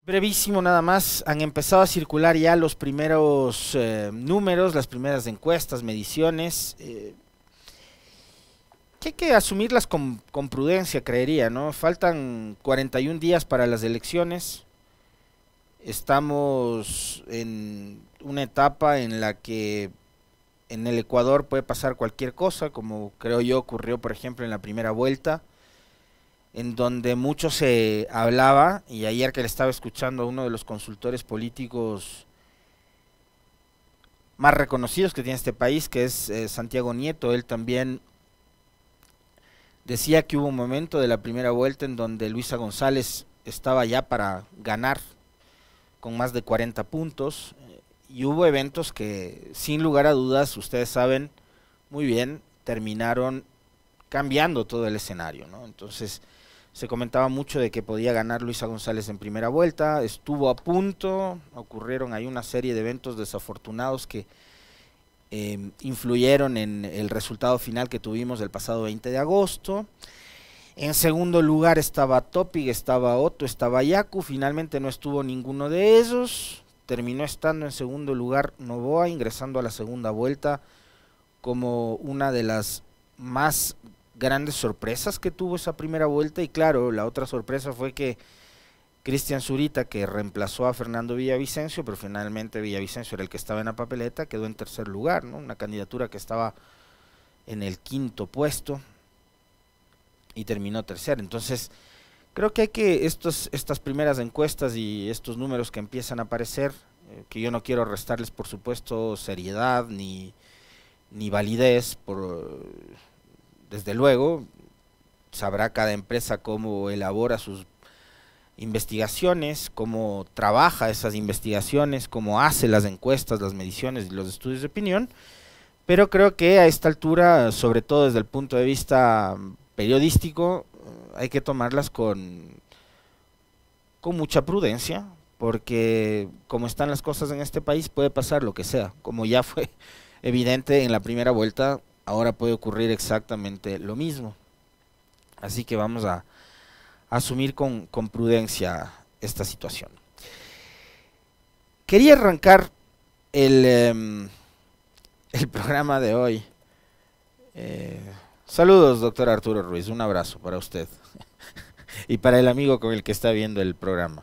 Brevísimo nada más, han empezado a circular ya los primeros números, las primeras encuestas, mediciones, que hay que asumirlas con prudencia, creería, ¿no? Faltan 41 días para las elecciones, estamos en una etapa en la que en el Ecuador puede pasar cualquier cosa, como creo yo ocurrió por ejemplo en la primera vuelta, en donde mucho se hablaba, y ayer que le estaba escuchando a uno de los consultores políticos más reconocidos que tiene este país, que es Santiago Nieto, él también decía que hubo un momento de la primera vuelta en donde Luisa González estaba ya para ganar con más de 40 puntos, y hubo eventos que sin lugar a dudas, ustedes saben muy bien, terminaron cambiando todo el escenario, ¿no? Entonces se comentaba mucho de que podía ganar Luisa González en primera vuelta, estuvo a punto, ocurrieron ahí una serie de eventos desafortunados que influyeron en el resultado final que tuvimos el pasado 20 de agosto. En segundo lugar estaba Topic, estaba Otto, estaba Yacu, finalmente no estuvo ninguno de esos, terminó estando en segundo lugar Novoa, ingresando a la segunda vuelta como una de las más grandes sorpresas que tuvo esa primera vuelta. Y claro, la otra sorpresa fue que Cristian Zurita, que reemplazó a Fernando Villavicencio, pero finalmente Villavicencio era el que estaba en la papeleta, quedó en tercer lugar, ¿no? Una candidatura que estaba en el quinto puesto y terminó tercero. Entonces creo que hay que estas primeras encuestas y estos números que empiezan a aparecer, que yo no quiero restarles por supuesto seriedad ni validez, desde luego sabrá cada empresa cómo elabora sus investigaciones, cómo trabaja esas investigaciones, cómo hace las encuestas, las mediciones y los estudios de opinión, pero creo que a esta altura, sobre todo desde el punto de vista periodístico, hay que tomarlas con mucha prudencia, porque como están las cosas en este país puede pasar lo que sea, como ya fue evidente en la primera vuelta, ahora puede ocurrir exactamente lo mismo. Así que vamos a asumir con prudencia esta situación. Quería arrancar el programa de hoy. Saludos, doctor Arturo Ruiz, un abrazo para usted y para el amigo con el que está viendo el programa.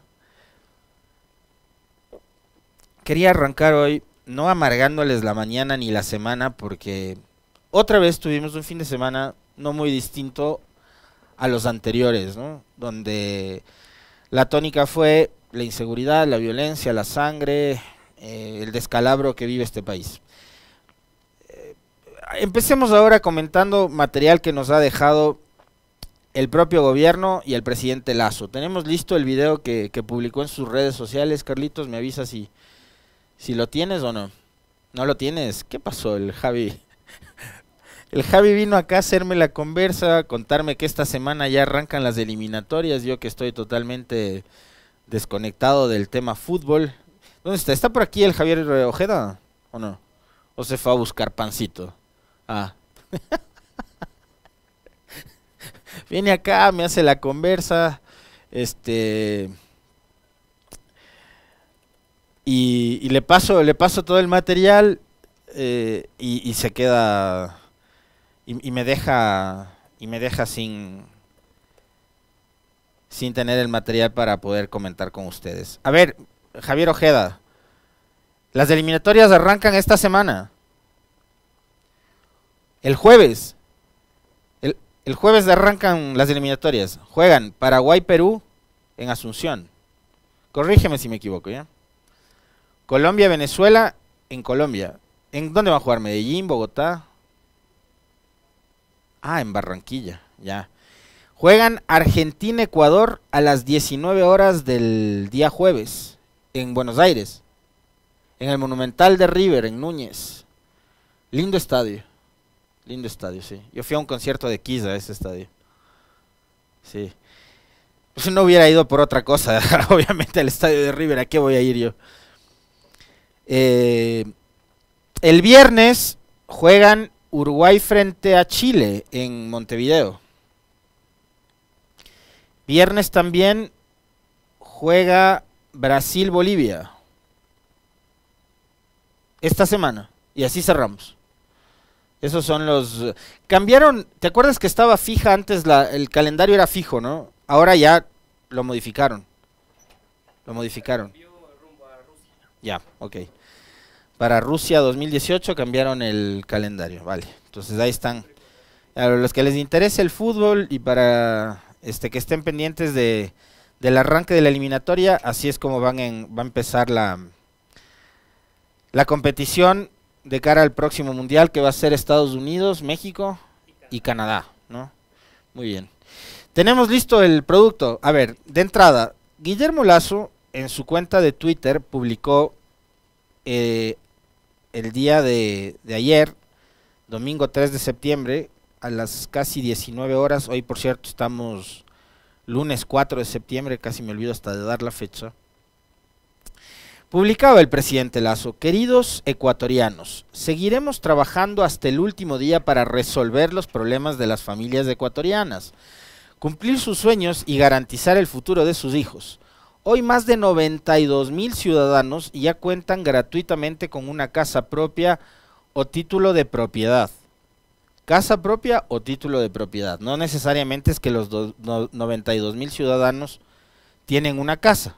Quería arrancar hoy no amargándoles la mañana ni la semana, porque otra vez tuvimos un fin de semana no muy distinto a los anteriores, ¿no? Donde la tónica fue la inseguridad, la violencia, la sangre, el descalabro que vive este país. Empecemos ahora comentando material que nos ha dejado el propio gobierno y el presidente Lasso. Tenemos listo el video que publicó en sus redes sociales. Carlitos, me avisa si lo tienes o no. ¿No lo tienes? ¿Qué pasó? El Javi vino acá a hacerme la conversa, a contarme que esta semana ya arrancan las eliminatorias, yo que estoy totalmente desconectado del tema fútbol. ¿Dónde está? ¿Está por aquí el Javier Ojeda o no? ¿O se fue a buscar pancito? Ah. Viene acá, me hace la conversa, y le paso todo el material, y se queda y me deja sin tener el material para poder comentar con ustedes. A ver, Javier Ojeda, las eliminatorias arrancan esta semana. El jueves arrancan las eliminatorias. Juegan Paraguay-Perú en Asunción. Corrígeme si me equivoco, ¿ya? Colombia-Venezuela en Colombia. ¿En dónde van a jugar? ¿Medellín, Bogotá? Ah, en Barranquilla, ya. Juegan Argentina-Ecuador a las 19 horas del día jueves en Buenos Aires, en el Monumental de River, en Núñez. Lindo estadio, sí. Yo fui a un concierto de Kiss a ese estadio. Sí. Pues no hubiera ido por otra cosa, obviamente al estadio de River, ¿a qué voy a ir yo? El viernes juegan Uruguay frente a Chile en Montevideo. Viernes también juega Brasil-Bolivia. Esta semana. Y así cerramos. Esos son los... Cambiaron, ¿te acuerdas que estaba fija antes el calendario era fijo, ¿no? Ahora ya lo modificaron. Lo modificaron. Ya, ok. Para Rusia 2018 cambiaron el calendario, vale. Entonces ahí están. A los que les interese el fútbol y para que estén pendientes del arranque de la eliminatoria, así es como va a empezar la competición de cara al próximo mundial, que va a ser Estados Unidos, México y Canadá, ¿no? Muy bien. Tenemos listo el producto. A ver, de entrada, Guillermo Lasso en su cuenta de Twitter publicó el día de ayer, domingo 3 de septiembre, a las casi 19 horas. Hoy, por cierto, estamos lunes 4 de septiembre, casi me olvido hasta de dar la fecha. Publicaba el presidente Lasso: queridos ecuatorianos, seguiremos trabajando hasta el último día para resolver los problemas de las familias ecuatorianas, cumplir sus sueños y garantizar el futuro de sus hijos. Hoy más de 92,000 ciudadanos ya cuentan gratuitamente con una casa propia o título de propiedad. Casa propia o título de propiedad. No necesariamente es que los 92,000 ciudadanos tienen una casa.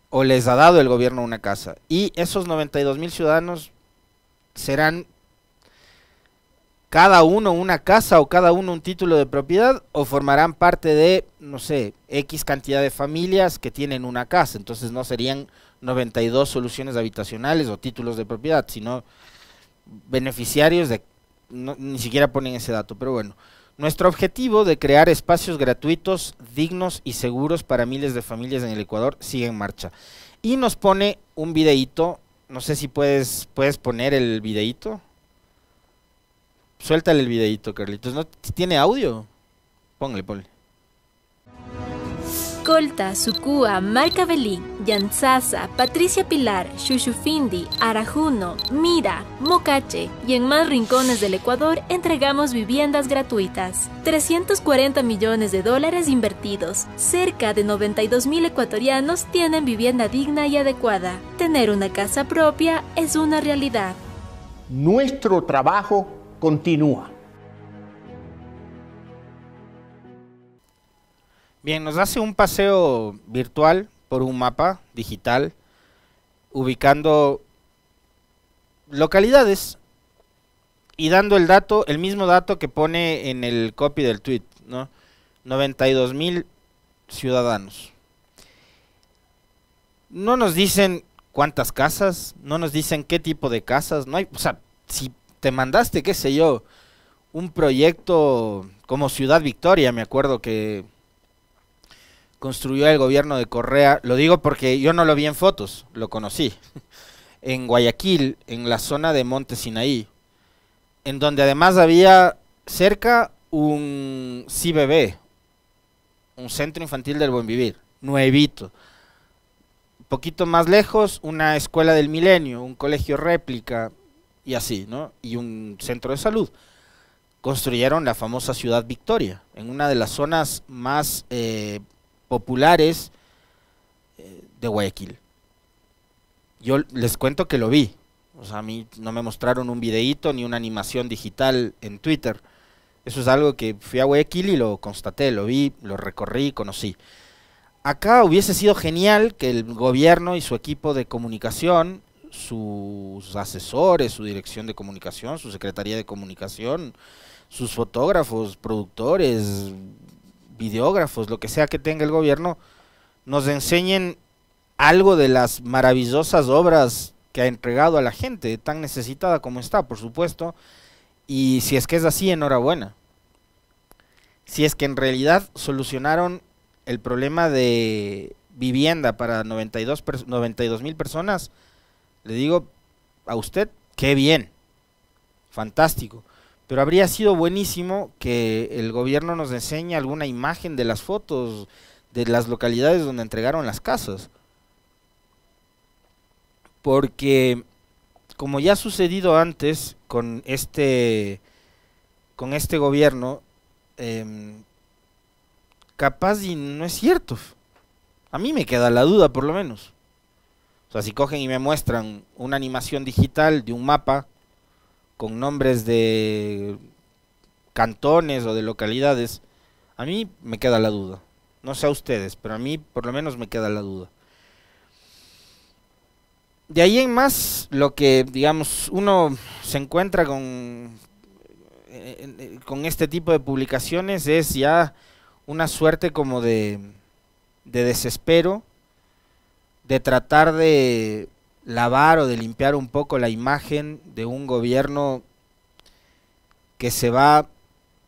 O les ha dado el gobierno una casa. Y esos 92,000 ciudadanos serán cada uno una casa o cada uno un título de propiedad, o formarán parte de, no sé, X cantidad de familias que tienen una casa. Entonces no serían 92 soluciones habitacionales o títulos de propiedad, sino beneficiarios de... ni siquiera ponen ese dato, pero bueno. Nuestro objetivo de crear espacios gratuitos, dignos y seguros para miles de familias en el Ecuador sigue en marcha. Y nos pone un videíto, no sé si puedes poner el videíto. Suéltale el videíto, Carlitos. ¿No tiene audio? Ponle. Colta, Sucúa, Marcavelí, Yanzasa, Patricia Pilar, Xuxufindi, Arajuno, Mira, Mocache y en más rincones del Ecuador entregamos viviendas gratuitas. 340 millones de dólares invertidos. Cerca de 92,000 ecuatorianos tienen vivienda digna y adecuada. Tener una casa propia es una realidad. Nuestro trabajo continúa. Bien, nos hace un paseo virtual por un mapa digital, ubicando localidades y dando el mismo dato que pone en el copy del tweet, ¿no? 92,000 ciudadanos. No nos dicen cuántas casas, no nos dicen qué tipo de casas, no hay, o sea, si te mandaste, qué sé yo, un proyecto como Ciudad Victoria, me acuerdo que construyó el gobierno de Correa, lo digo porque yo no lo vi en fotos, lo conocí, en Guayaquil, en la zona de Monte Sinaí, en donde además había cerca un CBB, un Centro Infantil del Buen Vivir, nuevito. Un poquito más lejos, una escuela del milenio, un colegio réplica, y así, ¿no? Y un centro de salud. Construyeron la famosa Ciudad Victoria, en una de las zonas más populares de Guayaquil. Yo les cuento que lo vi, o sea, a mí no me mostraron un videíto ni una animación digital en Twitter. Eso es algo que fui a Guayaquil y lo constaté, lo vi, lo recorrí, conocí. Acá hubiese sido genial que el gobierno y su equipo de comunicación, sus asesores, su dirección de comunicación, su secretaría de comunicación, sus fotógrafos, productores, videógrafos, lo que sea que tenga el gobierno, nos enseñen algo de las maravillosas obras que ha entregado a la gente, tan necesitada como está, por supuesto, y si es que es así, enhorabuena. Si es que en realidad solucionaron el problema de vivienda para 92,000 personas, le digo a usted, qué bien, fantástico. Pero habría sido buenísimo que el gobierno nos enseñe alguna imagen de las fotos de las localidades donde entregaron las casas. Porque, como ya ha sucedido antes con este gobierno, capaz y no es cierto. A mí me queda la duda, por lo menos. O sea, si cogen y me muestran una animación digital de un mapa con nombres de cantones o de localidades, a mí me queda la duda. No sé a ustedes, pero a mí por lo menos me queda la duda. De ahí en más, lo que, digamos, uno se encuentra con este tipo de publicaciones es ya una suerte como de desespero, de tratar de lavar o de limpiar un poco la imagen de un gobierno que se va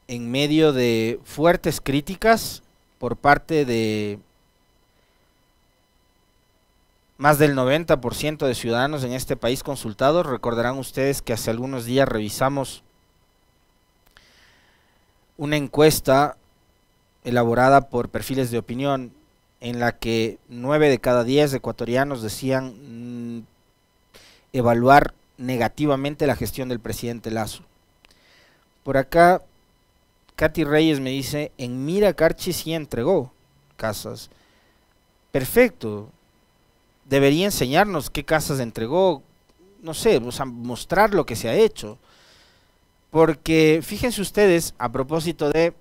en medio de fuertes críticas por parte de más del 90% de ciudadanos en este país consultados. Recordarán ustedes que hace algunos días revisamos una encuesta elaborada por Perfiles de Opinión en la que 9 de cada 10 ecuatorianos decían evaluar negativamente la gestión del presidente Lasso. Por acá, Katy Reyes me dice, en Mira Carchi sí entregó casas. Perfecto. Debería enseñarnos qué casas entregó, no sé, o sea, mostrar lo que se ha hecho. Porque fíjense ustedes, a propósito de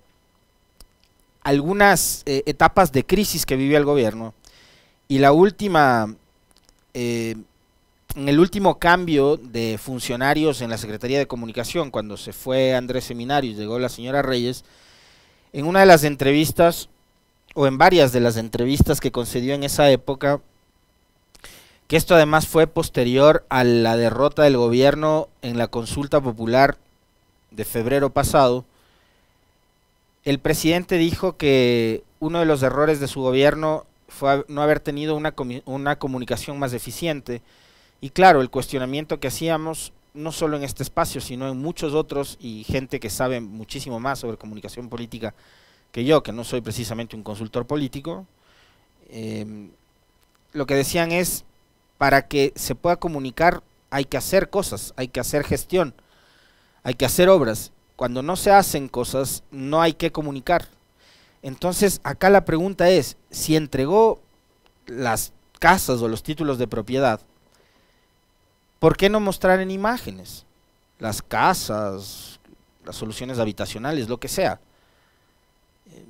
algunas etapas de crisis que vivió el gobierno, y la última, en el último cambio de funcionarios en la Secretaría de Comunicación, cuando se fue Andrés Seminario y llegó la señora Reyes, en una de las entrevistas, o en varias de las entrevistas que concedió en esa época, que esto además fue posterior a la derrota del gobierno en la consulta popular de febrero pasado, el presidente dijo que uno de los errores de su gobierno fue no haber tenido una comunicación más eficiente. Y claro, el cuestionamiento que hacíamos, no solo en este espacio, sino en muchos otros, y gente que sabe muchísimo más sobre comunicación política que yo, que no soy precisamente un consultor político, lo que decían es, para que se pueda comunicar hay que hacer cosas, hay que hacer gestión, hay que hacer obras. Cuando no se hacen cosas, no hay que comunicar. Entonces, acá la pregunta es, si entregó las casas o los títulos de propiedad, ¿por qué no mostrar en imágenes? Las casas, las soluciones habitacionales, lo que sea.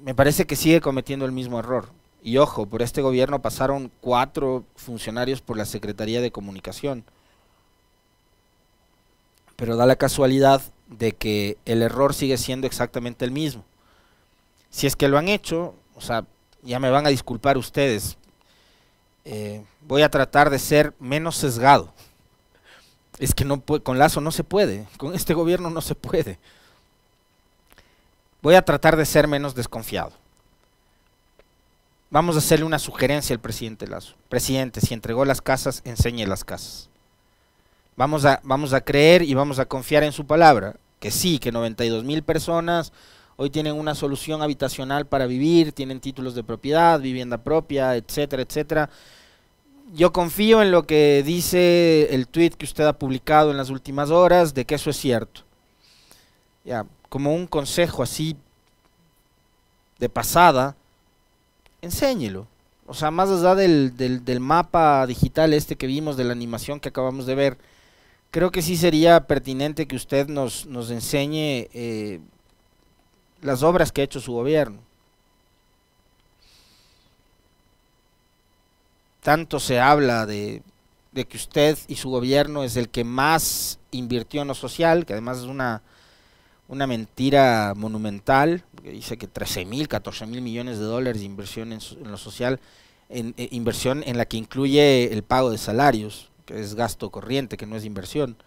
Me parece que sigue cometiendo el mismo error. Y ojo, por este gobierno pasaron 4 funcionarios por la Secretaría de Comunicación. Pero da la casualidad de que el error sigue siendo exactamente el mismo. Si es que lo han hecho, o sea, ya me van a disculpar ustedes, voy a tratar de ser menos sesgado. Es que no con Lasso no se puede, con este gobierno no se puede. Voy a tratar de ser menos desconfiado. Vamos a hacerle una sugerencia al presidente Lasso. Presidente, si entregó las casas, enseñe las casas. Vamos a creer y vamos a confiar en su palabra, que sí, que 92,000 personas hoy tienen una solución habitacional para vivir, tienen títulos de propiedad, vivienda propia, etcétera, etcétera. Yo confío en lo que dice el tweet que usted ha publicado en las últimas horas, de que eso es cierto. Ya, como un consejo así de pasada, enséñelo. O sea, más allá del mapa digital este que vimos, de la animación que acabamos de ver, creo que sí sería pertinente que usted nos enseñe las obras que ha hecho su gobierno. Tanto se habla de que usted y su gobierno es el que más invirtió en lo social, que además es una mentira monumental, que dice que 13,000, 14,000 millones de dólares de inversión en lo social, inversión en la que incluye el pago de salarios, que es gasto corriente, que no es inversión.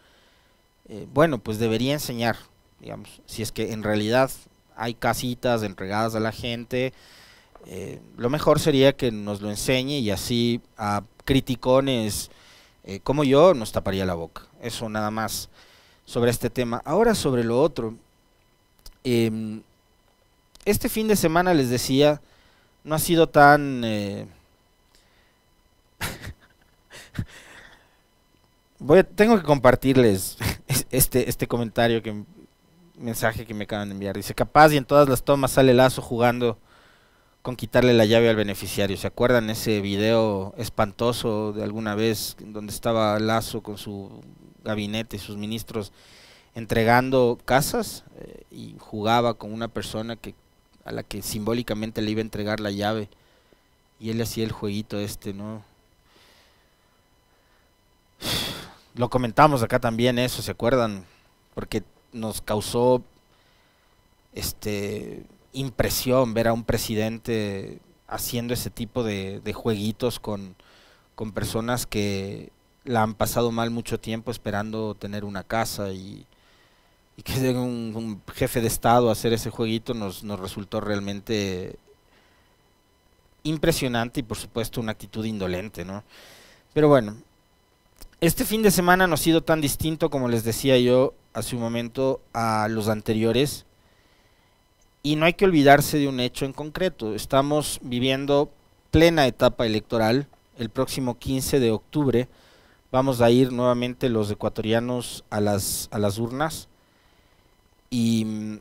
Bueno, pues debería enseñar, digamos, si es que en realidad hay casitas entregadas a la gente, lo mejor sería que nos lo enseñe y así a criticones como yo nos taparía la boca. Eso nada más sobre este tema. Ahora sobre lo otro, este fin de semana les decía, no ha sido tan tengo que compartirles este comentario, mensaje que me acaban de enviar. Dice, capaz y en todas las tomas sale Lasso jugando con quitarle la llave al beneficiario. ¿Se acuerdan ese video espantoso de alguna vez donde estaba Lazo con su gabinete y sus ministros entregando casas y jugaba con una persona a la que simbólicamente le iba a entregar la llave y él hacía el jueguito ¿no? Lo comentamos acá también eso, ¿se acuerdan? Porque nos causó impresión ver a un presidente haciendo ese tipo de jueguitos con personas que la han pasado mal mucho tiempo esperando tener una casa y que sea un jefe de Estado hacer ese jueguito nos resultó realmente impresionante y por supuesto una actitud indolente, ¿no? Pero bueno, este fin de semana no ha sido tan distinto como les decía yo hace un momento a los anteriores. Y no hay que olvidarse de un hecho en concreto. Estamos viviendo plena etapa electoral. El próximo 15 de octubre vamos a ir nuevamente los ecuatorianos a las urnas. Y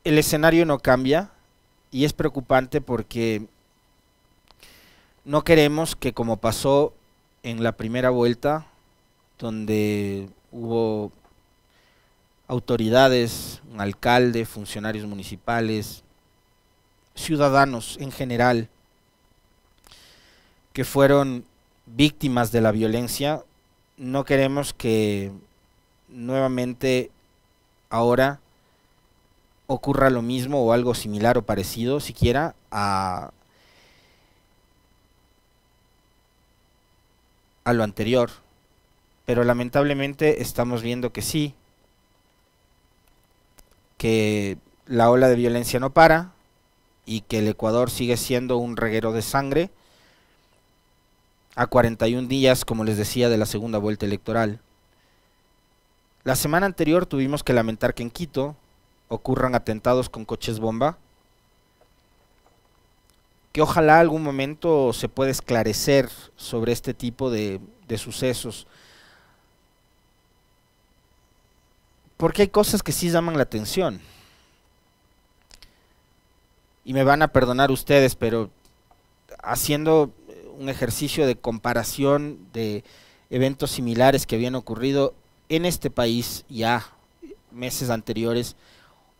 el escenario no cambia y es preocupante porque no queremos que, como pasó en la primera vuelta, donde hubo autoridades, un alcalde, funcionarios municipales, ciudadanos en general, que fueron víctimas de la violencia, no queremos que nuevamente ahora ocurra lo mismo o algo similar o parecido, siquiera a lo anterior. Pero lamentablemente estamos viendo que sí, que la ola de violencia no para y que el Ecuador sigue siendo un reguero de sangre a 41 días, como les decía, de la segunda vuelta electoral. La semana anterior tuvimos que lamentar que en Quito ocurran atentados con coches bomba, que ojalá algún momento se pueda esclarecer sobre este tipo de sucesos, porque hay cosas que sí llaman la atención. Y me van a perdonar ustedes, pero haciendo un ejercicio de comparación de eventos similares que habían ocurrido en este país ya meses anteriores,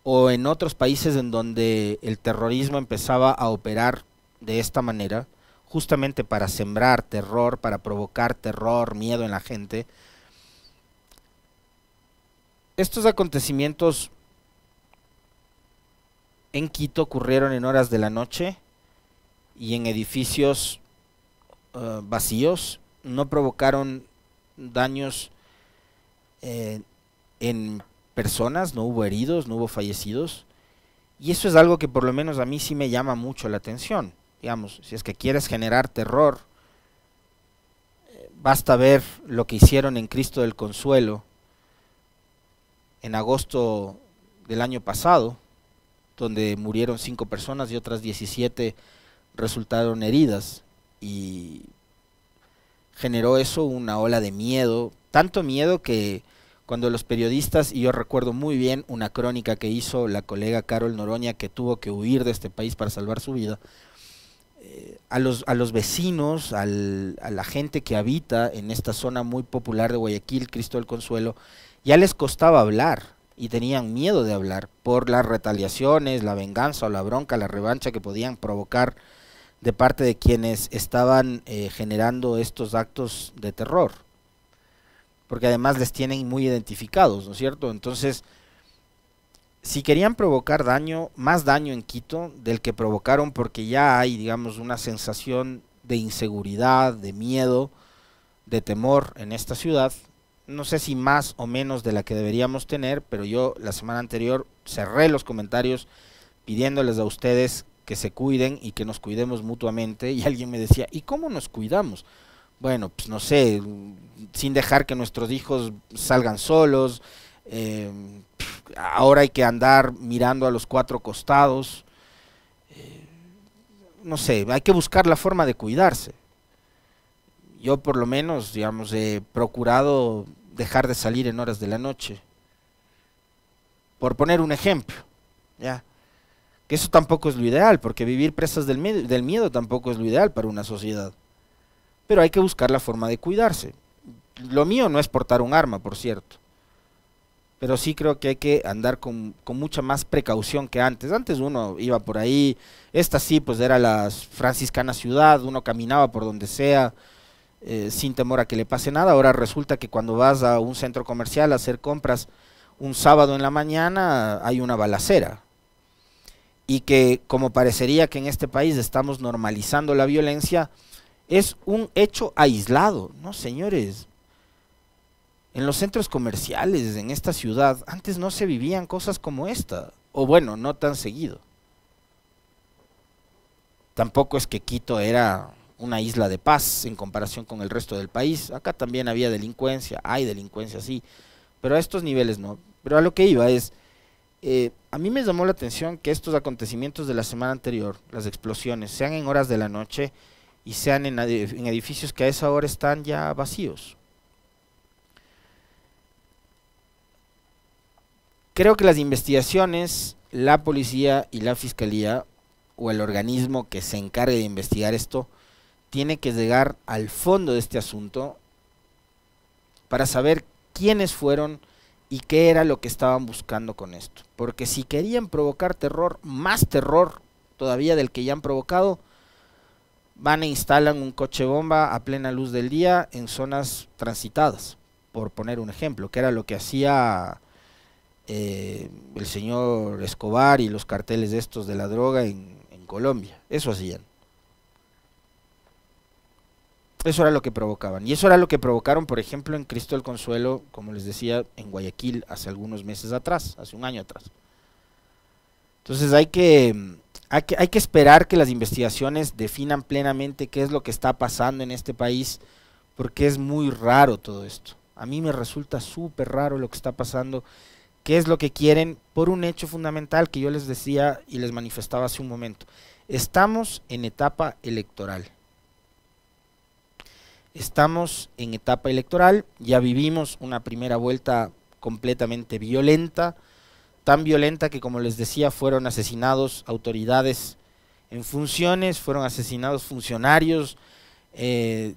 o en otros países en donde el terrorismo empezaba a operar de esta manera, justamente para sembrar terror, para provocar terror, miedo en la gente. Estos acontecimientos en Quito ocurrieron en horas de la noche y en edificios vacíos, no provocaron daños en personas, no hubo heridos, no hubo fallecidos, y eso es algo que por lo menos a mí sí me llama mucho la atención. Digamos, si es que quieres generar terror, basta ver lo que hicieron en Cristo del Consuelo en agosto del año pasado, donde murieron 5 personas y otras 17 resultaron heridas, y generó eso una ola de miedo, tanto miedo que cuando los periodistas, y yo recuerdo muy bien una crónica que hizo la colega Carol Noroña, que tuvo que huir de este país para salvar su vida, a los vecinos, a la gente que habita en esta zona muy popular de Guayaquil, Cristo del Consuelo, ya les costaba hablar y tenían miedo de hablar por las retaliaciones, la venganza o la bronca, la revancha que podían provocar de parte de quienes estaban generando estos actos de terror, porque además les tienen muy identificados, ¿no es cierto? Entonces, si querían provocar daño, más daño en Quito del que provocaron, porque ya hay, digamos, una sensación de inseguridad, de miedo, de temor en esta ciudad, no sé si más o menos de la que deberíamos tener, pero yo la semana anterior cerré los comentarios pidiéndoles a ustedes que se cuiden y que nos cuidemos mutuamente, y alguien me decía, ¿y cómo nos cuidamos? Bueno, pues no sé, sin dejar que nuestros hijos salgan solos, ahora hay que andar mirando a los 4 costados, no sé, hay que buscar la forma de cuidarse. Yo por lo menos, digamos, he procurado dejar de salir en horas de la noche, por poner un ejemplo, ya. Que eso tampoco es lo ideal, porque vivir presas del miedo tampoco es lo ideal para una sociedad. Pero hay que buscar la forma de cuidarse. Lo mío no es portar un arma, por cierto. Pero sí creo que hay que andar con mucha más precaución que antes. Antes uno iba por ahí, esta sí, pues era la franciscana ciudad, uno caminaba por donde sea, sin temor a que le pase nada. Ahora resulta que cuando vas a un centro comercial a hacer compras un sábado en la mañana, hay una balacera. Y que como parecería que en este país estamos normalizando la violencia, es un hecho aislado, ¿no, señores? En los centros comerciales, en esta ciudad, antes no se vivían cosas como esta, o bueno, no tan seguido. Tampoco es que Quito era una isla de paz en comparación con el resto del país. Acá también había delincuencia, hay delincuencia, sí, pero a estos niveles no. Pero a lo que iba es, a mí me llamó la atención que estos acontecimientos de la semana anterior, las explosiones, sean en horas de la noche y sean en edificios que a esa hora están ya vacíos. Creo que las investigaciones, la policía y la fiscalía, o el organismo que se encargue de investigar esto, tiene que llegar al fondo de este asunto para saber quiénes fueron y qué era lo que estaban buscando con esto. Porque si querían provocar terror, más terror todavía del que ya han provocado, van e instalan un coche bomba a plena luz del día en zonas transitadas, por poner un ejemplo, que era lo que hacía el señor Escobar y los carteles estos de la droga en Colombia. Eso hacían. Eso era lo que provocaban. Y eso era lo que provocaron, por ejemplo, en Cristo del Consuelo, como les decía, en Guayaquil hace algunos meses atrás, hace un año atrás. Entonces hay que esperar que las investigaciones definan plenamente qué es lo que está pasando en este país, porque es muy raro todo esto. A mí me resulta súper raro lo que está pasando. ¿Qué es lo que quieren? Por un hecho fundamental que yo les decía y les manifestaba hace un momento. Estamos en etapa electoral. Estamos en etapa electoral, ya vivimos una primera vuelta completamente violenta, tan violenta que, como les decía, fueron asesinados autoridades en funciones, fueron asesinados funcionarios de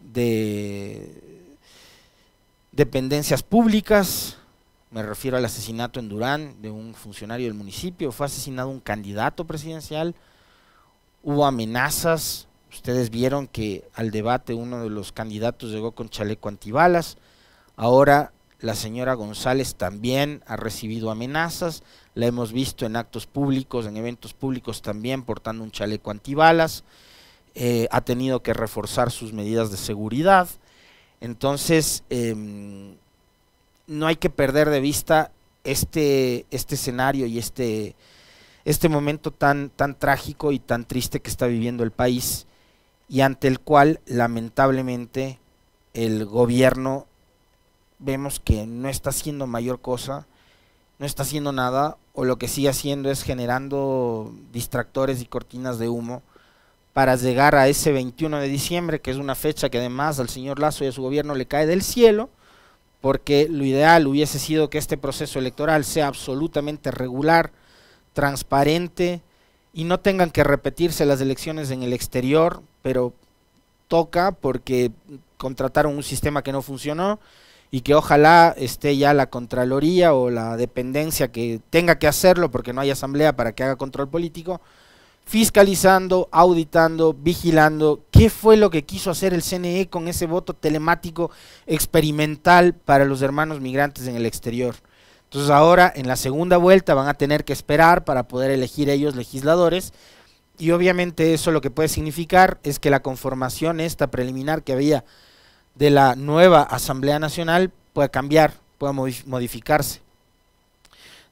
dependencias públicas. Me refiero al asesinato en Durán de un funcionario del municipio, fue asesinado un candidato presidencial, hubo amenazas. Ustedes vieron que al debate uno de los candidatos llegó con chaleco antibalas. Ahora la señora González también ha recibido amenazas, la hemos visto en actos públicos, en eventos públicos también portando un chaleco antibalas, ha tenido que reforzar sus medidas de seguridad. Entonces no hay que perder de vista este escenario y este momento tan trágico y tan triste que está viviendo el país, y ante el cual lamentablemente el gobierno vemos que no está haciendo mayor cosa, no está haciendo nada, o lo que sigue haciendo es generando distractores y cortinas de humo para llegar a ese 21 de diciembre, que es una fecha que además al señor Lasso y a su gobierno le cae del cielo, porque lo ideal hubiese sido que este proceso electoral sea absolutamente regular, transparente, y no tengan que repetirse las elecciones en el exterior, pero toca porque contrataron un sistema que no funcionó, y que ojalá esté ya la Contraloría o la dependencia que tenga que hacerlo, porque no hay asamblea para que haga control político, fiscalizando, auditando, vigilando qué fue lo que quiso hacer el CNE con ese voto telemático experimental para los hermanos migrantes en el exterior. Entonces ahora en la segunda vuelta van a tener que esperar para poder elegir ellos legisladores, y obviamente eso lo que puede significar es que la conformación esta preliminar que había de la nueva Asamblea Nacional pueda cambiar, pueda modificarse,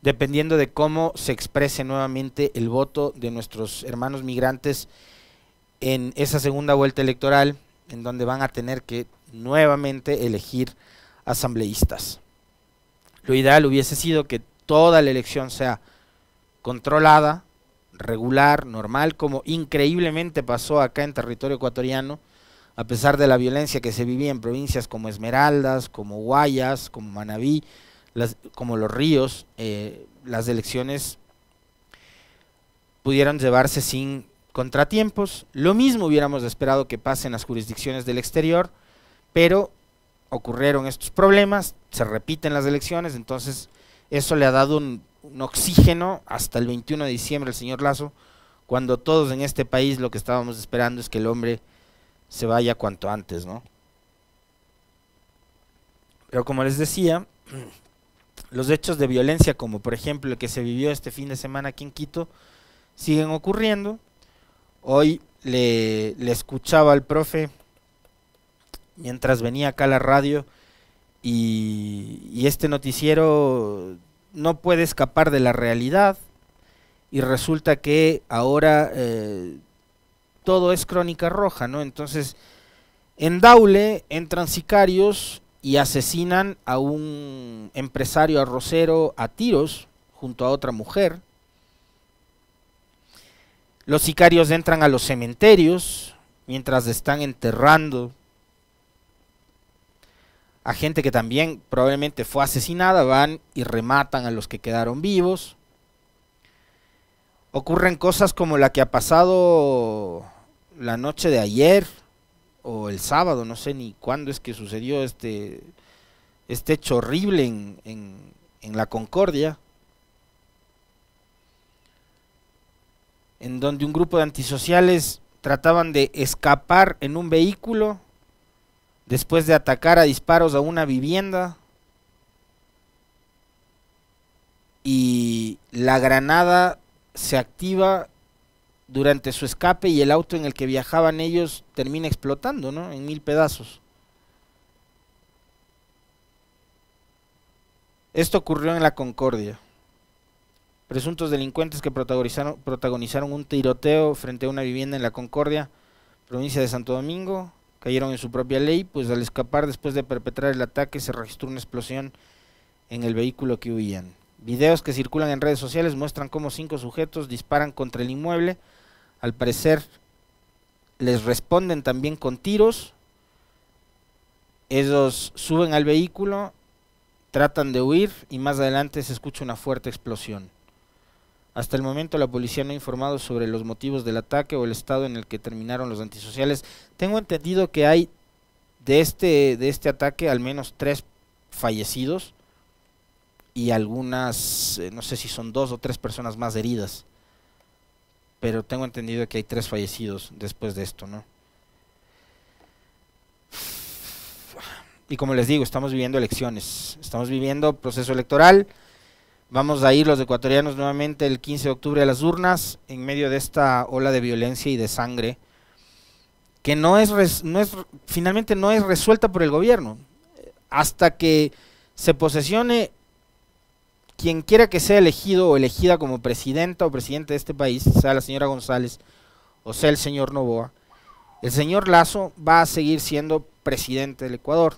dependiendo de cómo se exprese nuevamente el voto de nuestros hermanos migrantes en esa segunda vuelta electoral, en donde van a tener que nuevamente elegir asambleístas. Lo ideal hubiese sido que toda la elección sea controlada, regular, normal, como increíblemente pasó acá en territorio ecuatoriano, a pesar de la violencia que se vivía en provincias como Esmeraldas, como Guayas, como Manabí, como Los Ríos. Las elecciones pudieron llevarse sin contratiempos. Lo mismo hubiéramos esperado que pase en las jurisdicciones del exterior, pero ocurrieron estos problemas, se repiten las elecciones, entonces eso le ha dado un oxígeno hasta el 21 de diciembre al señor Lasso, cuando todos en este país lo que estábamos esperando es que el hombre se vaya cuanto antes, ¿no? Pero como les decía, los hechos de violencia, como por ejemplo el que se vivió este fin de semana aquí en Quito, siguen ocurriendo. Hoy le escuchaba al profe mientras venía acá a la radio y este noticiero no puede escapar de la realidad, y resulta que ahora todo es crónica roja, ¿no? Entonces, en Daule entran sicarios y asesinan a un empresario arrocero a tiros junto a otra mujer. Los sicarios entran a los cementerios mientras están enterrando a gente que también probablemente fue asesinada, van y rematan a los que quedaron vivos. Ocurren cosas como la que ha pasado la noche de ayer o el sábado, no sé ni cuándo es que sucedió este hecho horrible en la Concordia, en donde un grupo de antisociales trataban de escapar en un vehículo después de atacar a disparos a una vivienda, y la granada se activa durante su escape y el auto en el que viajaban ellos termina explotando, ¿no?, en 1000 pedazos. Esto ocurrió en la Concordia. Presuntos delincuentes que protagonizaron un tiroteo frente a una vivienda en la Concordia, provincia de Santo Domingo, cayeron en su propia ley, pues al escapar después de perpetrar el ataque se registró una explosión en el vehículo que huían. Videos que circulan en redes sociales muestran cómo 5 sujetos disparan contra el inmueble. Al parecer les responden también con tiros. Ellos suben al vehículo, tratan de huir y más adelante se escucha una fuerte explosión. Hasta el momento la policía no ha informado sobre los motivos del ataque o el estado en el que terminaron los antisociales. Tengo entendido que hay de este ataque al menos 3 fallecidos y algunas, no sé si son 2 o 3 personas más heridas, pero tengo entendido que hay 3 fallecidos después de esto, ¿no? Y como les digo, estamos viviendo elecciones, estamos viviendo proceso electoral. Vamos a ir los ecuatorianos nuevamente el 15 de octubre a las urnas en medio de esta ola de violencia y de sangre que finalmente no es resuelta por el gobierno. Hasta que se posesione quien quiera que sea elegido o elegida como presidenta o presidente de este país, sea la señora González o sea el señor Noboa, el señor Lasso va a seguir siendo presidente del Ecuador.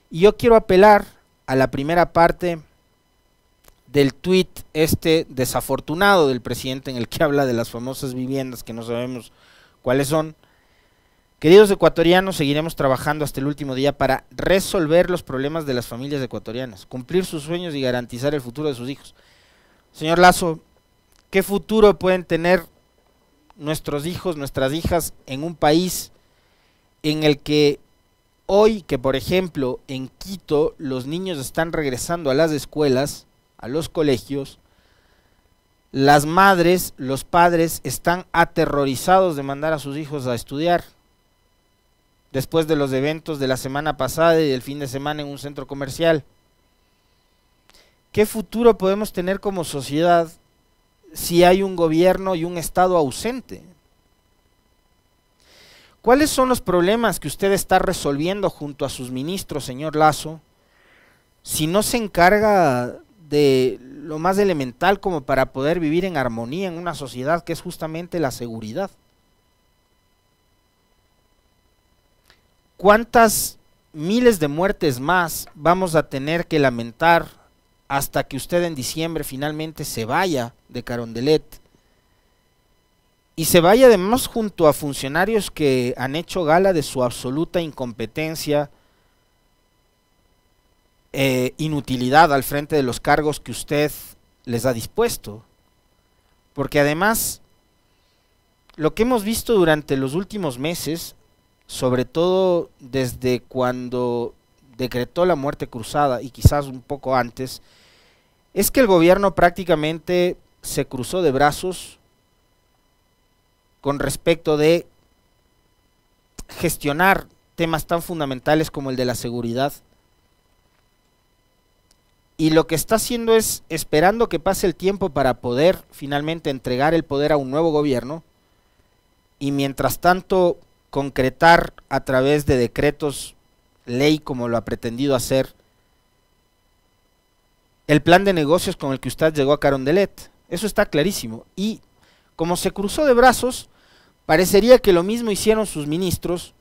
Y yo quiero apelar a la primera parte del tuit desafortunado del presidente en el que habla de las famosas viviendas que no sabemos cuáles son. Queridos ecuatorianos, seguiremos trabajando hasta el último día para resolver los problemas de las familias ecuatorianas, cumplir sus sueños y garantizar el futuro de sus hijos. Señor Lasso, ¿qué futuro pueden tener nuestros hijos, nuestras hijas en un país en el que hoy, que por ejemplo en Quito los niños están regresando a las escuelas, a los colegios, las madres, los padres están aterrorizados de mandar a sus hijos a estudiar? Después de los eventos de la semana pasada y del fin de semana en un centro comercial. ¿Qué futuro podemos tener como sociedad si hay un gobierno y un Estado ausente? ¿Cuáles son los problemas que usted está resolviendo junto a sus ministros, señor Lasso, si no se encarga de lo más elemental como para poder vivir en armonía en una sociedad, que es justamente la seguridad? ¿Cuántas miles de muertes más vamos a tener que lamentar hasta que usted en diciembre finalmente se vaya de Carondelet? Y se vaya además junto a funcionarios que han hecho gala de su absoluta incompetencia, inutilidad al frente de los cargos que usted les ha dispuesto. porque además lo que hemos visto durante los últimos meses, sobre todo desde cuando decretó la muerte cruzada y quizás un poco antes, es que el gobierno prácticamente se cruzó de brazos con respecto de gestionar temas tan fundamentales como el de la seguridad. Y lo que está haciendo es esperando que pase el tiempo para poder finalmente entregar el poder a un nuevo gobierno, y mientras tanto concretar a través de decretos ley, como lo ha pretendido hacer, el plan de negocios con el que usted llegó a Carondelet. Eso está clarísimo. Y como se cruzó de brazos, parecería que lo mismo hicieron sus ministros,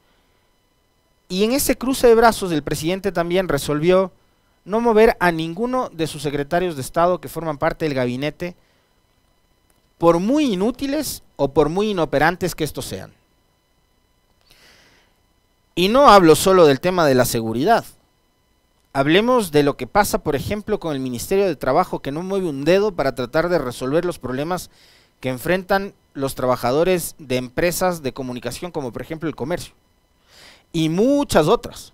y en ese cruce de brazos el presidente también resolvió no mover a ninguno de sus secretarios de Estado que forman parte del gabinete, por muy inútiles o por muy inoperantes que estos sean. Y no hablo solo del tema de la seguridad. Hablemos de lo que pasa, por ejemplo, con el Ministerio de Trabajo, que no mueve un dedo para tratar de resolver los problemas que enfrentan los trabajadores de empresas de comunicación, como por ejemplo el comercio, y muchas otras,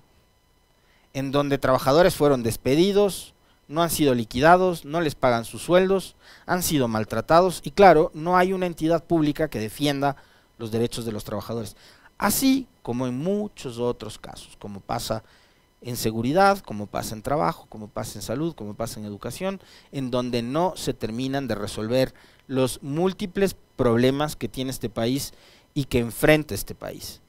en donde trabajadores fueron despedidos, no han sido liquidados, no les pagan sus sueldos, han sido maltratados, y claro, no hay una entidad pública que defienda los derechos de los trabajadores. Así como en muchos otros casos, como pasa en seguridad, como pasa en trabajo, como pasa en salud, como pasa en educación, en donde no se terminan de resolver los múltiples problemas que tiene este país y que enfrenta este país.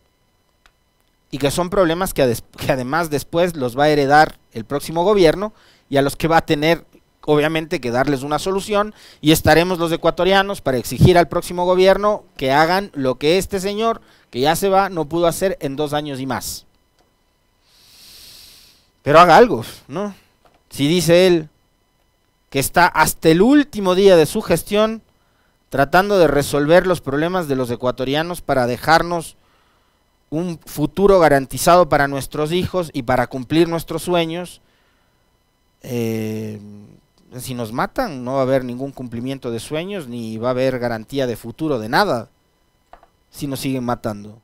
Y que son problemas que además después los va a heredar el próximo gobierno, y a los que va a tener obviamente que darles una solución, y estaremos los ecuatorianos para exigir al próximo gobierno que hagan lo que este señor, que ya se va, no pudo hacer en 2 años y más. Pero haga algo, ¿no? Si dice él que está hasta el último día de su gestión tratando de resolver los problemas de los ecuatorianos para dejarnos un futuro garantizado para nuestros hijos y para cumplir nuestros sueños, si nos matan no va a haber ningún cumplimiento de sueños, ni va a haber garantía de futuro de nada si nos siguen matando.